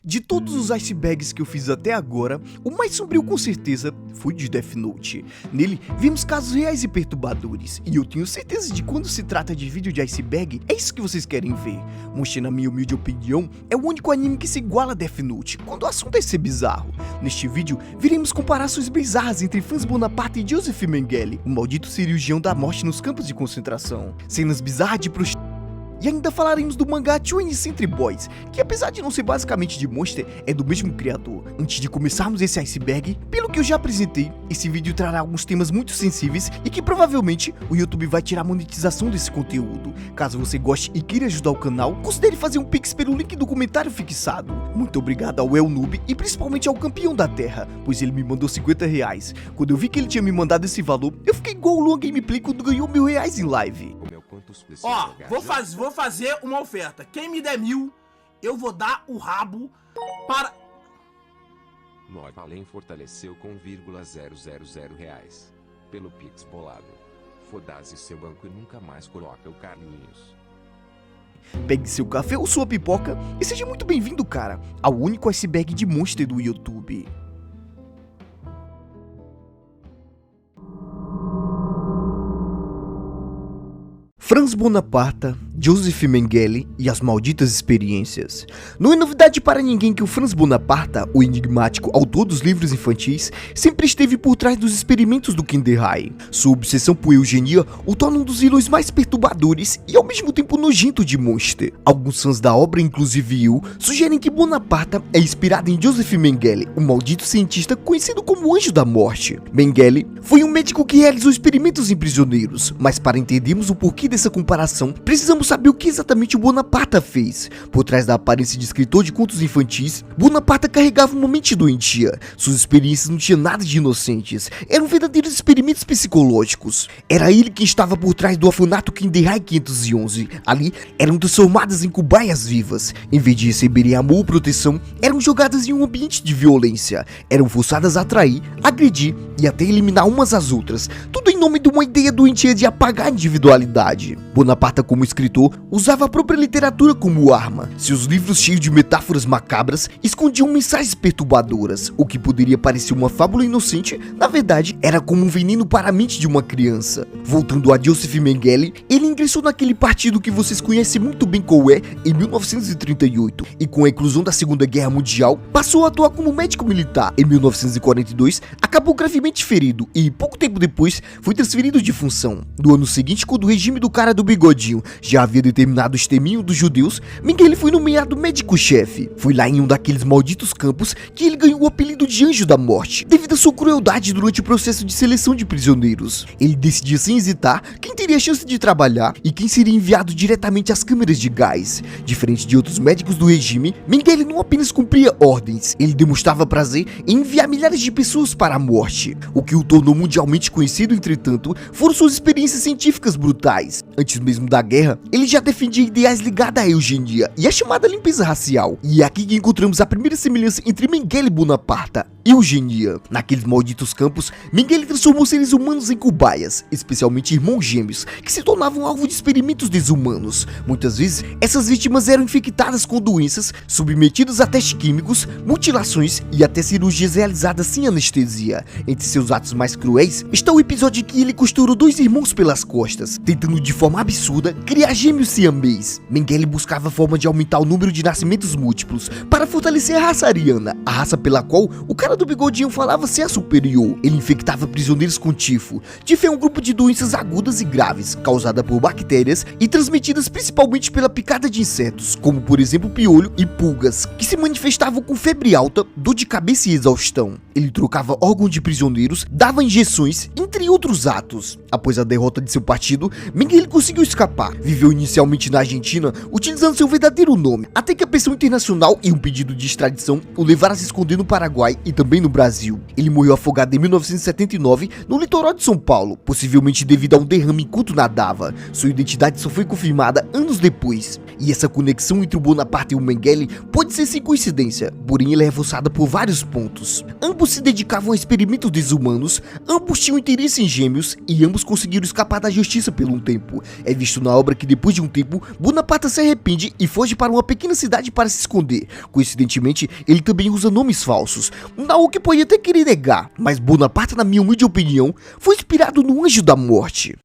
De todos os icebergs que eu fiz até agora, o mais sombrio com certeza foi de Death Note. Nele, vimos casos reais e perturbadores, e eu tenho certeza de que quando se trata de vídeo de iceberg, é isso que vocês querem ver. Monster, na minha humilde opinião, é o único anime que se iguala a Death Note, quando o assunto é ser bizarro. Neste vídeo, viremos comparações bizarras entre Franz Bonaparte e Joseph Mengele, o maldito cirurgião da morte nos campos de concentração. Cenas bizarras de prostituição. E ainda falaremos do mangá 20th Century Boys, que apesar de não ser basicamente de Monster, é do mesmo criador. Antes de começarmos esse iceberg, pelo que eu já apresentei, esse vídeo trará alguns temas muito sensíveis e que provavelmente o YouTube vai tirar a monetização desse conteúdo. Caso você goste e queira ajudar o canal, considere fazer um pix pelo link do comentário fixado. Muito obrigado ao El Noob e principalmente ao campeão da terra, pois ele me mandou R$50. Quando eu vi que ele tinha me mandado esse valor, eu fiquei igual o Luan Gameplay quando ganhou R$1.000 em live. Ó, vou fazer uma oferta. Quem me der 1.000, eu vou dar o rabo para... Além fortaleceu com R$0,000 pelo Pix bolado. Foda-se seu banco e nunca mais coloca o Carlinhos. Pegue seu café ou sua pipoca e seja muito bem-vindo, cara, ao único iceberg de Monster do YouTube. Franz Bonaparte, Joseph Mengele e as malditas experiências. Não é novidade para ninguém que o Franz Bonaparte, o enigmático autor dos livros infantis, sempre esteve por trás dos experimentos do Kinderheim. Sua obsessão por eugenia o torna um dos vilões mais perturbadores e ao mesmo tempo nojento de Monster. Alguns fãs da obra, inclusive eu, sugerem que Bonaparte é inspirado em Joseph Mengele, um maldito cientista conhecido como Anjo da Morte. Mengele foi um médico que realizou experimentos em prisioneiros, mas para entendermos o porquê dessa comparação, precisamos saber o que exatamente o Bonaparte fez. Por trás da aparência de escritor de contos infantis, Bonaparte carregava uma mente doentia. Suas experiências não tinham nada de inocentes, eram verdadeiros experimentos psicológicos. Era ele quem estava por trás do orfanato Kinderheim 511. Ali, eram transformadas em cobaias vivas. Em vez de receberem amor ou proteção, eram jogadas em um ambiente de violência. Eram forçadas a atrair, agredir e até eliminar umas às outras, tudo em nome de uma ideia doentia de apagar a individualidade. Bonaparte, como escritor, usava a própria literatura como arma. Seus livros cheios de metáforas macabras escondiam mensagens perturbadoras. O que poderia parecer uma fábula inocente, na verdade, era como um veneno para a mente de uma criança. Voltando a Joseph Mengele, ele ingressou naquele partido que vocês conhecem muito bem qual é, em 1938, e com a inclusão da Segunda Guerra Mundial, passou a atuar como médico militar. Em 1942, acabou gravemente ferido e, pouco tempo depois, foi transferido de função. No ano seguinte, quando o regime do cara do bigodinho já havia determinado o extermínio dos judeus, Mengele foi nomeado médico-chefe. Foi lá em um daqueles malditos campos que ele ganhou o apelido de Anjo da Morte, devido à sua crueldade durante o processo de seleção de prisioneiros. Ele decidia sem hesitar quem teria chance de trabalhar e quem seria enviado diretamente às câmeras de gás. Diferente de outros médicos do regime, Mengele não apenas cumpria ordens, ele demonstrava prazer em enviar milhares de pessoas para a morte. O que o tornou mundialmente conhecido, entretanto, foram suas experiências científicas brutais. Antes mesmo da guerra, ele já defendia ideais ligados à eugenia e a chamada limpeza racial. E é aqui que encontramos a primeira semelhança entre Mengele e Bonaparte: eugenia. Naqueles malditos campos, Mengele transformou seres humanos em cobaias, especialmente irmãos gêmeos, que se tornavam alvo de experimentos desumanos. Muitas vezes, essas vítimas eram infectadas com doenças, submetidas a testes químicos, mutilações e até cirurgias realizadas sem anestesia. Entre seus atos mais cruéis está o episódio em que ele costurou dois irmãos pelas costas, tentando de forma absurda criar gêmeos siamês. Mengele buscava a forma de aumentar o número de nascimentos múltiplos para fortalecer a raça ariana, a raça pela qual o cara do bigodinho falava ser a superior. Ele infectava prisioneiros com tifo. Tifo é um grupo de doenças agudas e graves, causada por bactérias e transmitidas principalmente pela picada de insetos, como por exemplo piolho e pulgas, que se manifestavam com febre alta, dor de cabeça e exaustão. Ele trocava órgãos de prisioneiros, dava injeções, entre outros atos. Após a derrota de seu partido, Mengele conseguiu escapar. Viveu inicialmente na Argentina, utilizando seu verdadeiro nome, até que a pressão internacional e um pedido de extradição o levaram a se esconder no Paraguai e também no Brasil. Ele morreu afogado em 1979 no litoral de São Paulo, possivelmente devido a um derrame enquanto nadava. Sua identidade só foi confirmada anos depois. E essa conexão entre o Bonaparte e o Mengele pode ser sem coincidência, porém ela é reforçada por vários pontos. Ambos se dedicavam a experimentos desumanos, ambos tinham interesse em gêmeos e ambos conseguiram escapar da justiça por um tempo. É visto na obra que depois de um tempo, Bonaparte se arrepende e foge para uma pequena cidade para se esconder. Coincidentemente, ele também usa nomes falsos, algo que pode até querer negar, mas Bonaparte, na minha humilde opinião, foi inspirado no Anjo da Morte.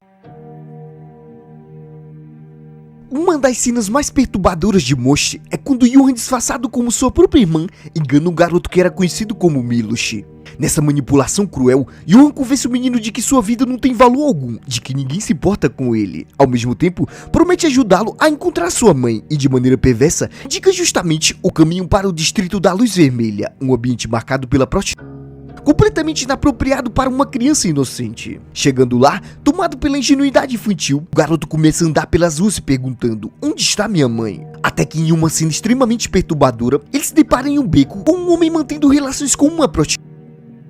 Uma das cenas mais perturbadoras de Most é quando Johann, disfarçado como sua própria irmã, engana um garoto que era conhecido como Miloš. Nessa manipulação cruel, Johann convence o menino de que sua vida não tem valor algum, de que ninguém se importa com ele. Ao mesmo tempo, promete ajudá-lo a encontrar sua mãe e, de maneira perversa, indica justamente o caminho para o distrito da Luz Vermelha, um ambiente marcado pela prostituição, completamente inapropriado para uma criança inocente. Chegando lá, tomado pela ingenuidade infantil, o garoto começa a andar pelas ruas se perguntando: onde está minha mãe? Até que em uma cena extremamente perturbadora, ele se depara em um beco com um homem mantendo relações com uma prostituta.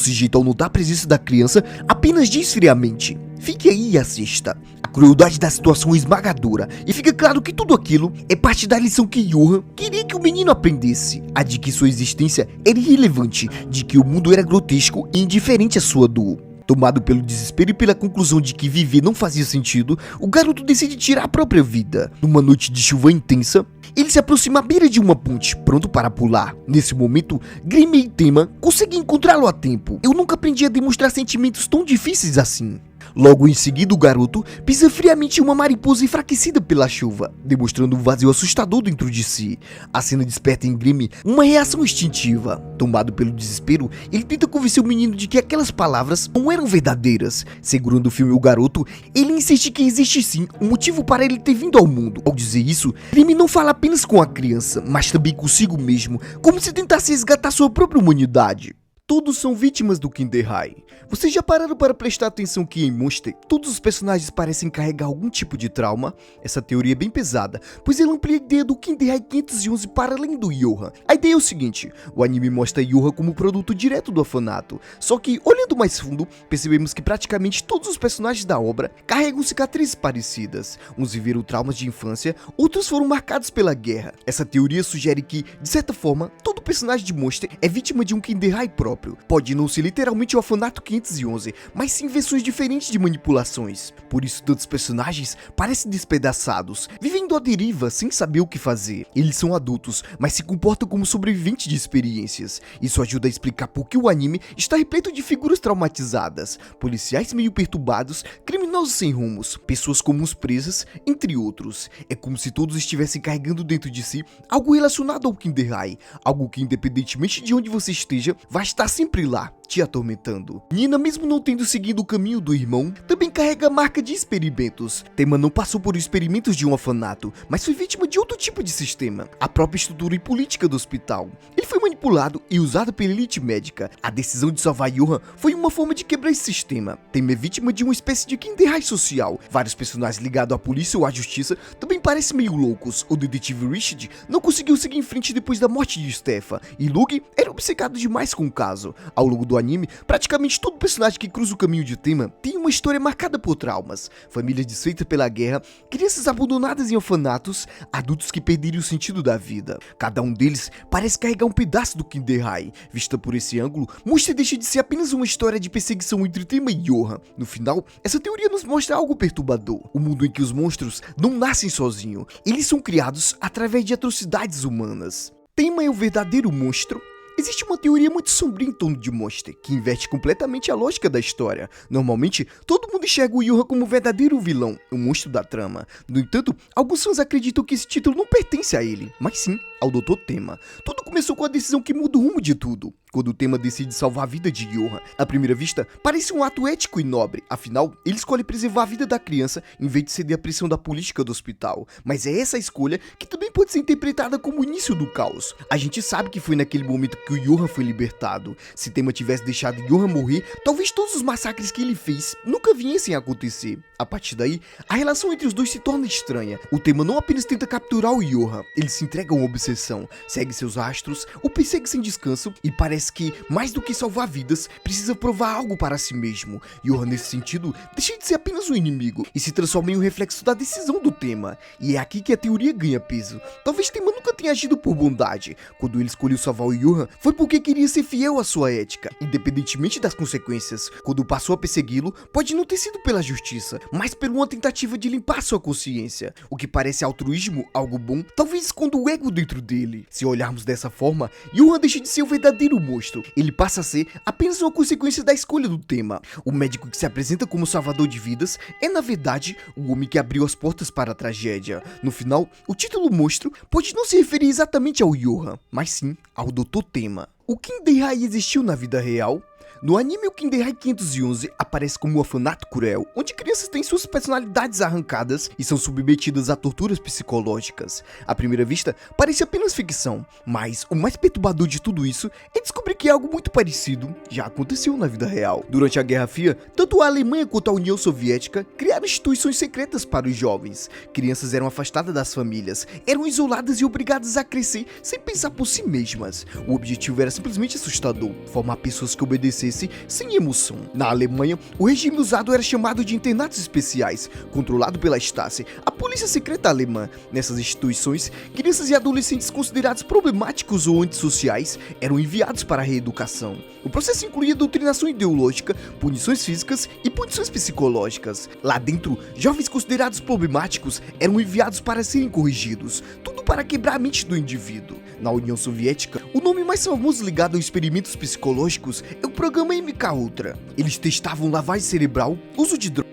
O sujeito, ao notar a presença da criança, apenas diz friamente: fique aí e assista. A crueldade da situação é esmagadora, e fica claro que tudo aquilo é parte da lição que Johann queria que o menino aprendesse, a de que sua existência era irrelevante, de que o mundo era grotesco e indiferente à sua dor. Tomado pelo desespero e pela conclusão de que viver não fazia sentido, o garoto decide tirar a própria vida. Numa noite de chuva intensa, ele se aproxima à beira de uma ponte, pronto para pular. Nesse momento, Grimm e Tema conseguem encontrá-lo a tempo. Eu nunca aprendi a demonstrar sentimentos tão difíceis assim. Logo em seguida, o garoto pisa friamente em uma mariposa enfraquecida pela chuva, demonstrando um vazio assustador dentro de si. A cena desperta em Grimm uma reação instintiva. Tomado pelo desespero, ele tenta convencer o menino de que aquelas palavras não eram verdadeiras. Segurando o filme O Garoto, ele insiste que existe sim um motivo para ele ter vindo ao mundo. Ao dizer isso, Grimm não fala apenas com a criança, mas também consigo mesmo, como se tentasse resgatar sua própria humanidade. Todos são vítimas do Kinderhai. Vocês já pararam para prestar atenção que em Monster, todos os personagens parecem carregar algum tipo de trauma? Essa teoria é bem pesada, pois ela amplia a ideia do Kinderhai 511 para além do Johann. A ideia é o seguinte: o anime mostra Johann como produto direto do orfanato, só que, olhando mais fundo, percebemos que praticamente todos os personagens da obra carregam cicatrizes parecidas. Uns viveram traumas de infância, outros foram marcados pela guerra. Essa teoria sugere que, de certa forma, todo personagem de Monster é vítima de um Kinderhai próprio. Pode não ser literalmente o orfanato 511, mas sim versões diferentes de manipulações. Por isso tantos personagens parecem despedaçados, vivendo à deriva sem saber o que fazer. Eles são adultos, mas se comportam como sobreviventes de experiências. Isso ajuda a explicar por que o anime está repleto de figuras traumatizadas, policiais meio perturbados, criminosos sem rumos, pessoas comuns presas, entre outros. É como se todos estivessem carregando dentro de si algo relacionado ao Kinderhai, algo que, independentemente de onde você esteja, vai estar sempre lá, te atormentando. Nina, mesmo não tendo seguido o caminho do irmão, também carrega a marca de experimentos. Tema não passou por experimentos de um orfanato, mas foi vítima de outro tipo de sistema, a própria estrutura e política do hospital. Ele foi manipulado e usado pela elite médica. A decisão de salvar Johann foi uma forma de quebrar esse sistema. Tema é vítima de uma espécie de Kinderhai social. Vários personagens ligados à polícia ou à justiça também parecem meio loucos. O detetive Richard não conseguiu seguir em frente depois da morte de Stefan, e Luke era obcecado demais com o caso. Ao longo do anime, praticamente todo personagem que cruza o caminho de Tema tem uma história marcada por traumas. Famílias desfeitas pela guerra, crianças abandonadas em orfanatos, adultos que perderam o sentido da vida. Cada um deles parece carregar um pedaço do Kinderhai. Vista por esse ângulo, Monster deixa de ser apenas uma história de perseguição entre Tema e Johann. No final, essa teoria nos mostra algo perturbador. O mundo em que os monstros não nascem sozinhos. Eles são criados através de atrocidades humanas. Tema é o verdadeiro monstro? Existe uma teoria muito sombria em torno de Monster, que inverte completamente a lógica da história. Normalmente, todo mundo enxerga o Johann como o verdadeiro vilão, o monstro da trama. No entanto, alguns fãs acreditam que esse título não pertence a ele, mas sim ao Dr. Tema. Tudo começou com a decisão que muda o rumo de tudo, quando o Tema decide salvar a vida de Johann. À primeira vista, parece um ato ético e nobre, afinal, ele escolhe preservar a vida da criança em vez de ceder à pressão da política do hospital. Mas é essa escolha que também pode ser interpretada como o início do caos. A gente sabe que foi naquele momento que o Johann foi libertado. Se Tema tivesse deixado Johann morrer, talvez todos os massacres que ele fez nunca viessem a acontecer. A partir daí, a relação entre os dois se torna estranha. O Tema não apenas tenta capturar o Johann, ele se entrega a uma obsessão, segue seus rastros, o persegue sem descanso e parece parece que, mais do que salvar vidas, precisa provar algo para si mesmo. Johan, nesse sentido, deixa de ser apenas um inimigo e se transforma em um reflexo da decisão do tema. E é aqui que a teoria ganha peso. Talvez Tema nunca tenha agido por bondade. Quando ele escolheu salvar o Johan, foi porque queria ser fiel à sua ética, independentemente das consequências. Quando passou a persegui-lo, pode não ter sido pela justiça, mas por uma tentativa de limpar sua consciência. O que parece altruísmo, algo bom, talvez esconda o ego dentro dele. Se olharmos dessa forma, Johan deixa de ser o verdadeiro monstro. Ele passa a ser apenas uma consequência da escolha do tema. O médico que se apresenta como salvador de vidas é, na verdade, o homem que abriu as portas para a tragédia. No final, o título monstro pode não se referir exatamente ao Johan, mas sim ao Dr. Tema. O Kindehai existiu na vida real? No anime, o Kindehai 511 aparece como um orfanato cruel, onde crianças têm suas personalidades arrancadas e são submetidas a torturas psicológicas. À primeira vista, parece apenas ficção, mas o mais perturbador de tudo isso é descobrir que algo muito parecido já aconteceu na vida real. Durante a Guerra Fria, tanto a Alemanha quanto a União Soviética criaram instituições secretas para os jovens. Crianças eram afastadas das famílias, eram isoladas e obrigadas a crescer sem pensar por si mesmas. O objetivo era simplesmente assustador, formar pessoas que obedecessem sem emoção. Na Alemanha, o regime usado era chamado de internatos especiais, controlado pela Stasi, a polícia secreta alemã. Nessas instituições, crianças e adolescentes considerados problemáticos ou antissociais eram enviados para a reeducação. O processo incluía doutrinação ideológica, punições físicas e punições psicológicas. Lá dentro, jovens considerados problemáticos eram enviados para serem corrigidos, tudo para quebrar a mente do indivíduo. Na União Soviética, o nome mais famoso ligado aos experimentos psicológicos é o programa MK-Ultra. Eles testavam lavagem cerebral, uso de drogas,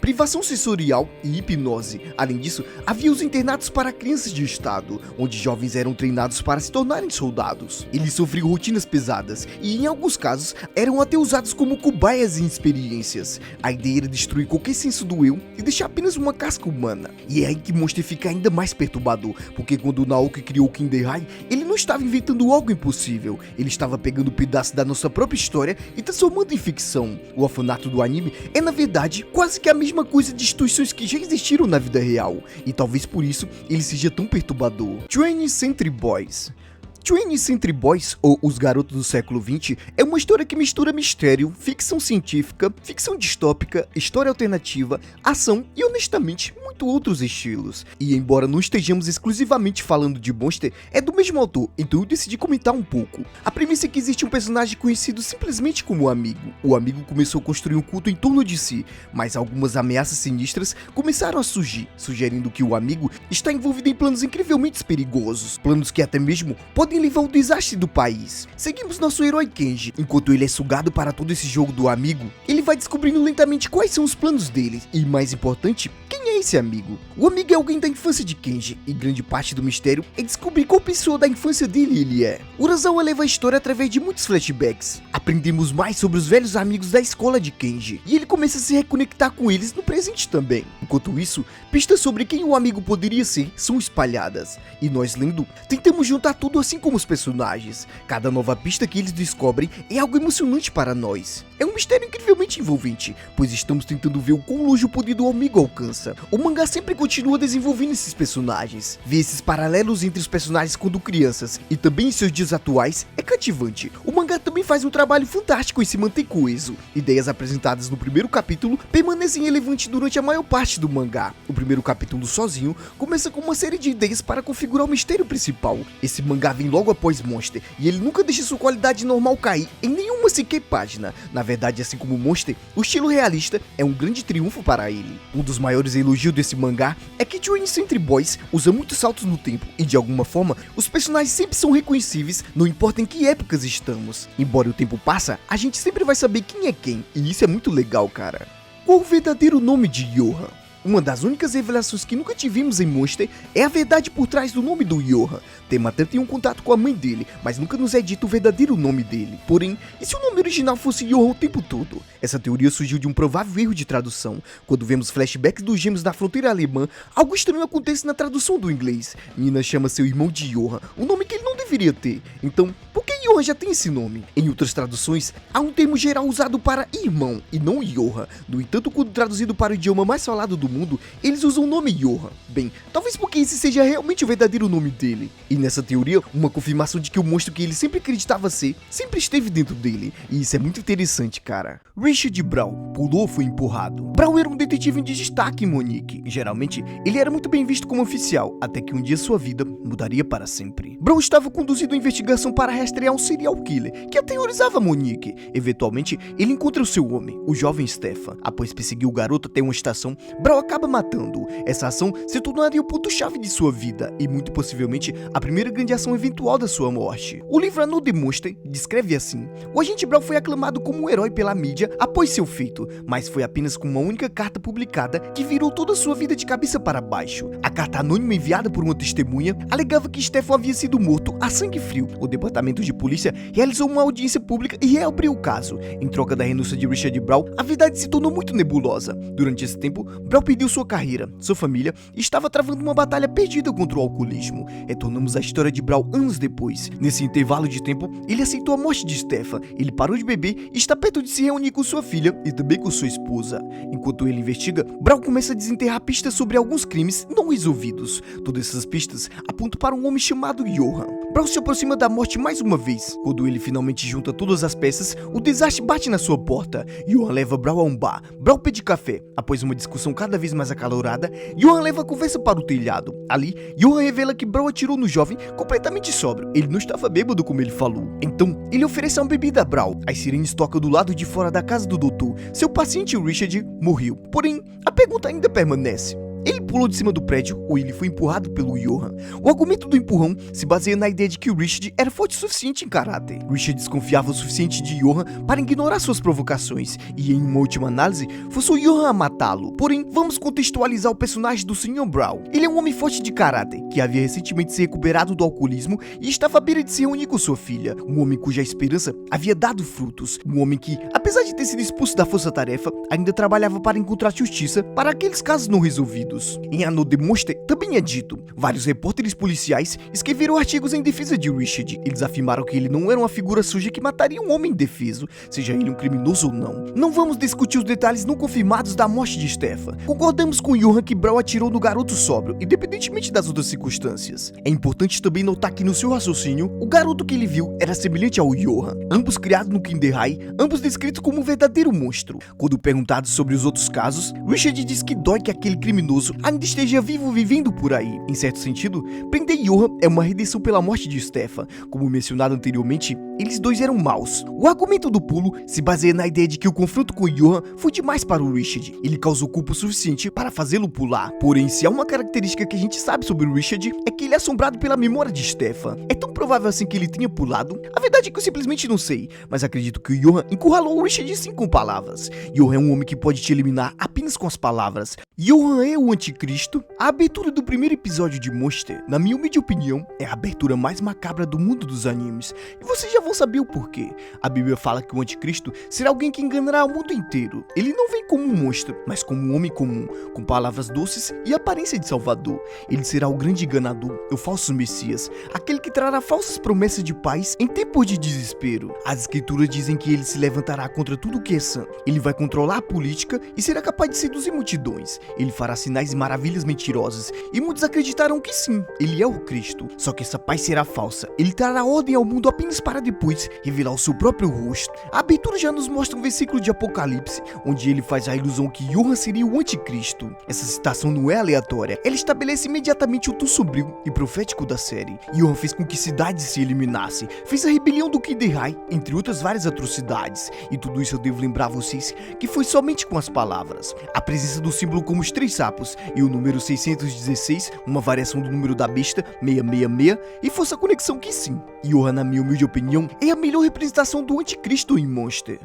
privação sensorial e hipnose. Além disso, havia os internatos para crianças de estado, onde jovens eram treinados para se tornarem soldados. Eles sofriam rotinas pesadas e, em alguns casos, eram até usados como cobaias em experiências. A ideia era destruir qualquer senso do eu e deixar apenas uma casca humana. E é aí que Monster fica ainda mais perturbador, porque quando Naoki criou o Kindehai, ele não estava inventando algo impossível, ele estava pegando um pedaço da nossa própria história e transformando em ficção. O orfanato do anime é, na verdade, quase que a mesma coisa de instituições que já existiram na vida real, e talvez por isso ele seja tão perturbador. 20th Century Boys. 20th Century Boys, ou Os Garotos do Século XX, é uma história que mistura mistério, ficção científica, ficção distópica, história alternativa, ação e, honestamente, muito outros estilos. E embora não estejamos exclusivamente falando de Monster, é do mesmo autor, então eu decidi comentar um pouco. A premissa é que existe um personagem conhecido simplesmente como Amigo. O Amigo começou a construir um culto em torno de si, mas algumas ameaças sinistras começaram a surgir, sugerindo que o Amigo está envolvido em planos incrivelmente perigosos, planos que até mesmo podem levar ao desastre do país. Seguimos nosso herói Kenji. Enquanto ele é sugado para todo esse jogo do Amigo, ele vai descobrindo lentamente quais são os planos dele e, mais importante, quem é esse amigo. O Amigo é alguém da infância de Kenji, e grande parte do mistério é descobrir qual pessoa da infância dele ele é. Urasawa leva a história através de muitos flashbacks. Aprendemos mais sobre os velhos amigos da escola de Kenji, e ele começa a se reconectar com eles no presente também. Enquanto isso, pistas sobre quem o Amigo poderia ser são espalhadas, e nós, lendo, tentamos juntar tudo assim como os personagens. Cada nova pista que eles descobrem é algo emocionante para nós. É um mistério incrivelmente envolvente, pois estamos tentando ver o quão longe o poder do Amigo alcança. O mangá sempre continua desenvolvendo esses personagens. Ver esses paralelos entre os personagens quando crianças e também em seus dias atuais é cativante. O mangá também faz um trabalho fantástico em se manter coeso. Ideias apresentadas no primeiro capítulo permanecem relevantes durante a maior parte do mangá. O primeiro capítulo sozinho começa com uma série de ideias para configurar o mistério principal. Esse mangá vem logo após Monster, e ele nunca deixa sua qualidade normal cair em nenhuma sequer página. Na verdade, assim como Monster, o estilo realista é um grande triunfo para ele. Um dos maiores elogios desse mangá é que 20th Century Boys usa muitos saltos no tempo, e de alguma forma, os personagens sempre são reconhecíveis, não importa em que épocas estamos. Embora o tempo passa, a gente sempre vai saber quem é quem, e isso é muito legal, cara. Qual o verdadeiro nome de Johan? Uma das únicas revelações que nunca tivemos em Monster é a verdade por trás do nome do Johan. Tema até tem um contato com a mãe dele, mas nunca nos é dito o verdadeiro nome dele. Porém, e se o nome original fosse Johan o tempo todo? Essa teoria surgiu de um provável erro de tradução. Quando vemos flashbacks dos gêmeos na fronteira alemã, algo estranho acontece na tradução do inglês. Nina chama seu irmão de Johan, um nome que ele não deveria ter. Então, por que Johan já tem esse nome. Em outras traduções, há um termo geral usado para irmão e não Johan. No entanto, quando traduzido para o idioma mais falado do mundo, eles usam o nome Johan. Bem, talvez porque esse seja realmente o verdadeiro nome dele. E nessa teoria, uma confirmação de que o monstro que ele sempre acreditava ser, sempre esteve dentro dele. E isso é muito interessante, cara. Richard Brown pulou ou foi empurrado? Brown era um detetive de destaque em Monique. Geralmente, ele era muito bem visto como oficial, até que um dia sua vida mudaria para sempre. Brown estava conduzindo a investigação para rastrear um serial killer que aterrorizava Monique. Eventualmente, ele encontra o seu homem, o jovem Stefan. Após perseguir o garoto até uma estação, Brown acaba matando-o. Essa ação se tornaria o ponto-chave de sua vida e muito possivelmente a primeira grande ação eventual da sua morte. O livro A No Demonstre descreve assim: o agente Brown foi aclamado como um herói pela mídia após seu feito, mas foi apenas com uma única carta publicada que virou toda a sua vida de cabeça para baixo. A carta anônima enviada por uma testemunha alegava que Stefan havia sido morto a sangue frio. O departamento de polícia realizou uma audiência pública e reabriu o caso. Em troca da renúncia de Richard Brown, a verdade se tornou muito nebulosa. Durante esse tempo, Brown perdeu sua carreira, sua família e estava travando uma batalha perdida contra o alcoolismo. Retornamos à história de Brown anos depois. Nesse intervalo de tempo, ele aceitou a morte de Stefan, ele parou de beber e está perto de se reunir com sua filha e também com sua esposa. Enquanto ele investiga, Brown começa a desenterrar pistas sobre alguns crimes não resolvidos. Todas essas pistas apontam para um homem chamado Johan. Brown se aproxima da morte mais uma vez. Quando ele finalmente junta todas as peças, o desastre bate na sua porta. Johan leva Brown a um bar. Brown pede café. Após uma discussão cada vez mais acalorada, Johan leva a conversa para o telhado. Ali, Johan revela que Brown atirou no jovem completamente sóbrio. Ele não estava bêbado como ele falou. Então, ele oferece uma bebida a Brown. As sirenes tocam do lado de fora da casa do doutor. Seu paciente Richard morreu. Porém, a pergunta ainda permanece: ele pulou de cima do prédio ou ele foi empurrado pelo Johan? O argumento do empurrão se baseia na ideia de que o Richard era forte o suficiente em caráter. Richard desconfiava o suficiente de Johan para ignorar suas provocações e, em uma última análise, forçou Johan a matá-lo. Porém, vamos contextualizar o personagem do Sr. Brown. Ele é um homem forte de caráter, que havia recentemente se recuperado do alcoolismo e estava à beira de se reunir com sua filha. Um homem cuja esperança havia dado frutos. Um homem que, apesar de ter sido expulso da força-tarefa, ainda trabalhava para encontrar justiça para aqueles casos não resolvidos. Em A No Demonstre também é dito: vários repórteres policiais escreveram artigos em defesa de Richard. Eles afirmaram que ele não era uma figura suja que mataria um homem indefeso, seja ele um criminoso ou não. Não vamos discutir os detalhes não confirmados da morte de Stefan. Concordamos com Johan que Brown atirou no garoto sóbrio, independentemente das outras circunstâncias. É importante também notar que no seu raciocínio, o garoto que ele viu era semelhante ao Johan. Ambos criados no Kinder High, ambos descritos como um verdadeiro monstro. Quando perguntados sobre os outros casos, Richard diz que dói que aquele criminoso ainda esteja vivo vivendo por aí. Em certo sentido, prender Johan é uma redenção pela morte de Stefan. Como mencionado anteriormente, eles dois eram maus. O argumento do pulo se baseia na ideia de que o confronto com Johan foi demais para o Richard. Ele causou culpa o suficiente para fazê-lo pular. Porém, se há uma característica que a gente sabe sobre o Richard, é que ele é assombrado pela memória de Stefan. É tão provável assim que ele tenha pulado? A verdade é que eu simplesmente não sei, mas acredito que o Johan encurralou o Richard sim com palavras. Johan é um homem que pode te eliminar apenas com as palavras. Johan é o anticristo? A abertura do primeiro episódio de Monster, na minha humilde opinião, é a abertura mais macabra do mundo dos animes. E vocês já vão saber o porquê. A Bíblia fala que o anticristo será alguém que enganará o mundo inteiro. Ele não vem como um monstro, mas como um homem comum, com palavras doces e aparência de salvador. Ele será o grande enganador, o falso messias, aquele que trará falsas promessas de paz em tempos de desespero. As escrituras dizem que ele se levantará contra tudo o que é santo. Ele vai controlar a política e será capaz de seduzir multidões. Ele fará sinais e maravilhas mentirosas, e muitos acreditarão que sim, ele é o Cristo. Só que essa paz será falsa. Ele trará ordem ao mundo apenas para depois revelar o seu próprio rosto. A abertura já nos mostra um versículo de Apocalipse, onde ele faz a ilusão que Johan seria o anticristo. Essa citação não é aleatória, ela estabelece imediatamente o tom sombrio e profético da série. Johan fez com que cidades se eliminassem, fez a rebelião do Kinder High, entre outras várias atrocidades. E tudo isso eu devo lembrar a vocês que foi somente com as palavras. A presença do símbolo como os 3 sapos e o número 616, uma variação do número da besta, 666, e força a conexão que sim, Johan, na minha humilde opinião, é a melhor representação do anticristo em Monster.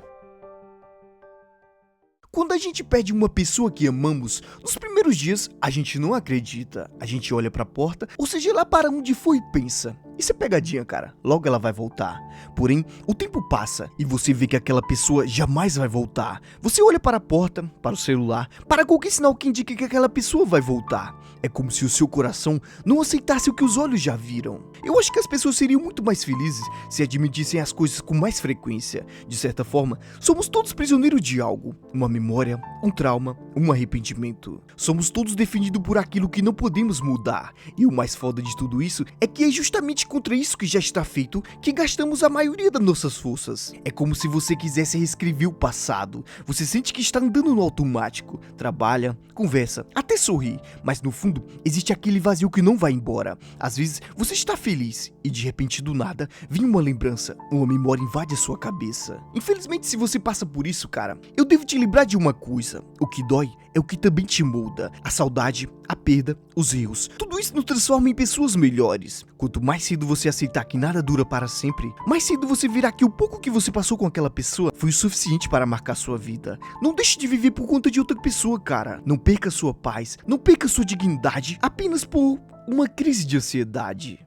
Quando a gente perde uma pessoa que amamos, nos primeiros dias a gente não acredita. A gente olha pra porta, ou seja lá para onde foi e pensa: Isso é pegadinha, cara. Logo ela vai voltar. Porém, o tempo passa e você vê que aquela pessoa jamais vai voltar. Você olha para a porta, para o celular, para qualquer sinal que indique que aquela pessoa vai voltar. É como se o seu coração não aceitasse o que os olhos já viram. Eu acho que as pessoas seriam muito mais felizes se admitissem as coisas com mais frequência. De certa forma, somos todos prisioneiros de algo. Uma memória, um trauma, um arrependimento. Somos todos definidos por aquilo que não podemos mudar. E o mais foda de tudo isso é que é justamente contra isso que já está feito que gastamos a maioria das nossas forças. É como se você quisesse reescrever o passado. Você sente que está andando no automático. Trabalha, conversa, até sorri. Mas no fundo, existe aquele vazio que não vai embora. Às vezes, você está feliz e de repente do nada, vem uma lembrança, uma memória invade a sua cabeça. Infelizmente, se você passa por isso, cara, eu devo te lembrar de uma coisa. O que dói é o que também te molda. A saudade, a perda, os erros. Tudo isso nos transforma em pessoas melhores. Quanto mais cedo você aceitar que nada dura para sempre, mais cedo você verá que o pouco que você passou com aquela pessoa foi o suficiente para marcar sua vida. Não deixe de viver por conta de outra pessoa, cara. Não perca sua paz, não perca sua dignidade apenas por uma crise de ansiedade.